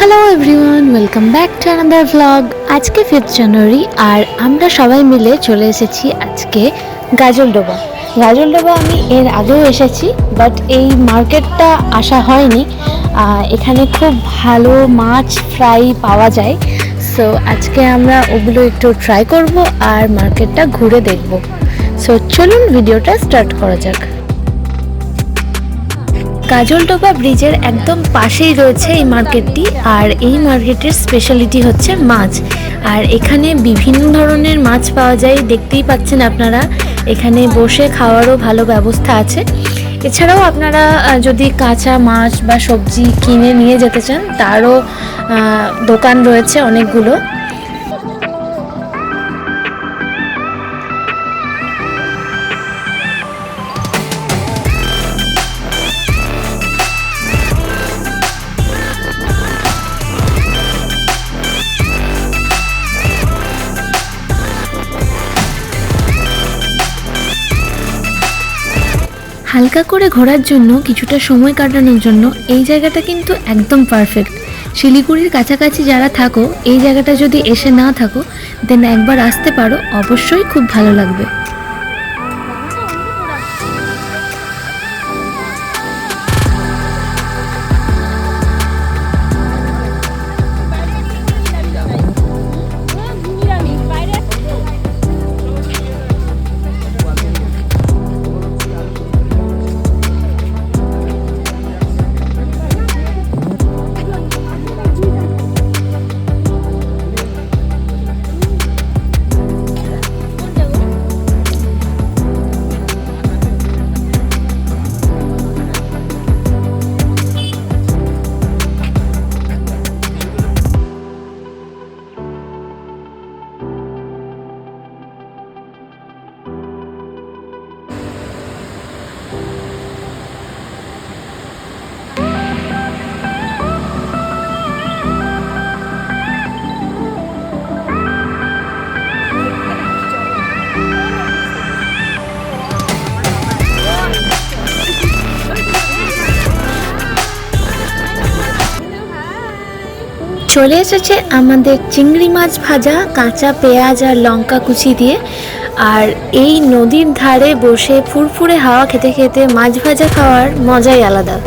Hello everyone, welcome back to another vlog. আজকে 5 জানুয়ারি আর আমরা সবাই মিলে চলে এসেছি আজকে গাজলডোবা। গাজলডোবা আমি এর আগেও এসেছি, বাট এই মার্কেটটা আসা হয়নি। এখানে খুব ভালো মাছ ফ্রাই পাওয়া যায়, সো আজকে আমরা ওগুলো একটু ট্রাই করব আর মার্কেটটা ঘুরে দেখব। সো চলুন ভিডিওটা স্টার্ট করা যাক। গাজলডোবা ব্রিজের একদম পাশেই রয়েছে এই মার্কেটটি, আর এই মার্কেটের স্পেশালিটি হচ্ছে মাছ। আর এখানে বিভিন্ন ধরনের মাছ পাওয়া যায়, দেখতেই পাচ্ছেন আপনারা। এখানে বসে খাওয়ারও ভালো ব্যবস্থা আছে। এছাড়াও আপনারা যদি কাঁচা মাছ বা সবজি কিনে নিয়ে যেতে চান, তারও দোকান রয়েছে অনেকগুলো। হালকা করে ঘোরার জন্য, কিছুটা সময় কাটানোর জন্য এই জায়গাটা কিন্তু একদম পারফেক্ট। শিলিগুড়ির কাছাকাছি যারা থাকো, এই জায়গাটা যদি এসে না থাকো, দেন একবার আসতে পারো, অবশ্যই খুব ভালো লাগবে। চলে এসেছে আমাদের চিংড়ি মাছ ভাজা, কাঁচা পেঁয়াজ আর লঙ্কা কুচি দিয়ে। আর এই নদীর ধারে বসে ফুরফুরে হাওয়া খেতে খেতে মাছ ভাজা খাওয়ার মজাই আলাদা।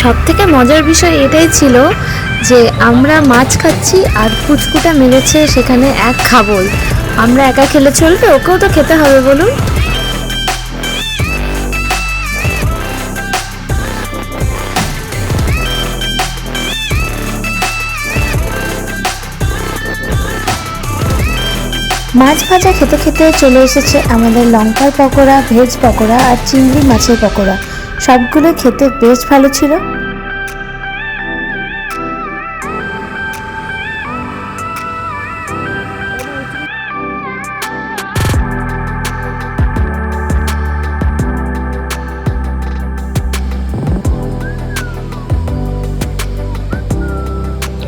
সব থেকে মজার বিষয় এটাই ছিল যে আমরা মাছ খাচ্ছি আর পুচকুটা মেরেছে সেখানে এক খাবল। আমরা একা খেলে চলবে? ওকেও তো খেতে হবে, বলুন। মাছ ভাজা খেতে খেতে চলে এসেছে আমাদের লঙ্কার পকোড়া, ভেজ পকোড়া আর চিংড়ি মাছের পকোড়া। সবগুলো খেতে বেশ ভালো ছিল।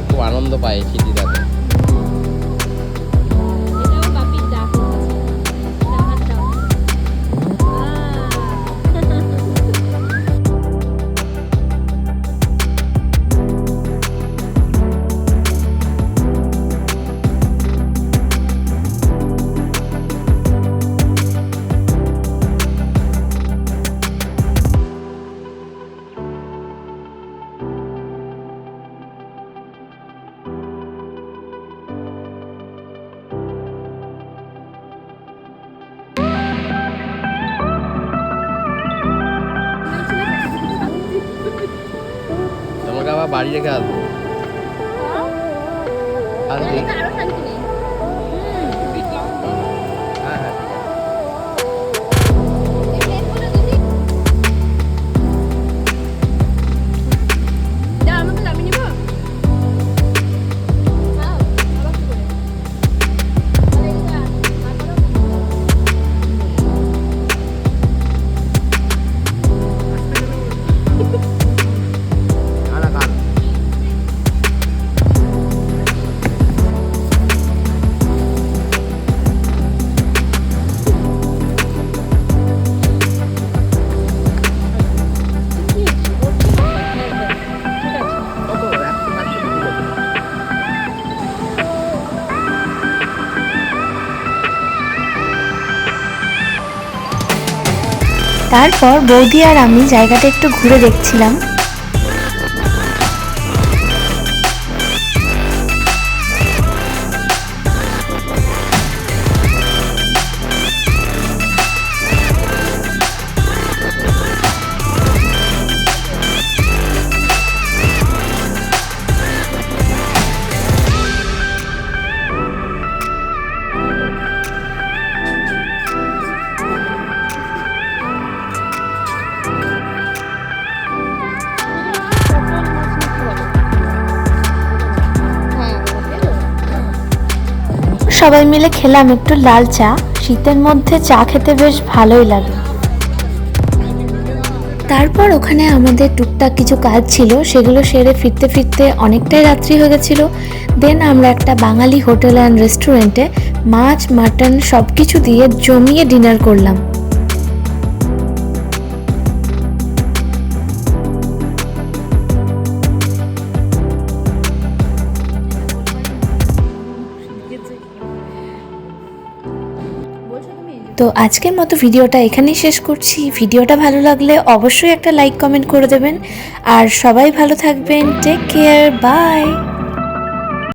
খুব আনন্দ পায় চিঠিটাতে। তোমাকে আবার বাড়ি রেখে আসবো। আসবি? তারপর বৌদি আর আমি জায়গাটা একটু ঘুরে দেখছিলাম। সবাই মিলে খেলাম একটু লাল চা। শীতের মধ্যে চা খেতে বেশ ভালোই লাগে। তারপর ওখানে আমাদের টুকটাক কিছু কাজ ছিল, সেগুলো সেরে ফিরতে ফিরতে অনেকটাই রাত্রি হয়ে গেছিলো। দেন আমরা একটা বাঙালি হোটেল অ্যান্ড রেস্টুরেন্টে মাছ মাটন সব কিছু দিয়ে জমিয়ে ডিনার করলাম। তো আজকের মতো ভিডিওটা এখানেই শেষ করছি। ভিডিওটা ভালো লাগলে অবশ্যই একটা লাইক কমেন্ট করে দেবেন। আর সবাই ভালো থাকবেন। Take care, by.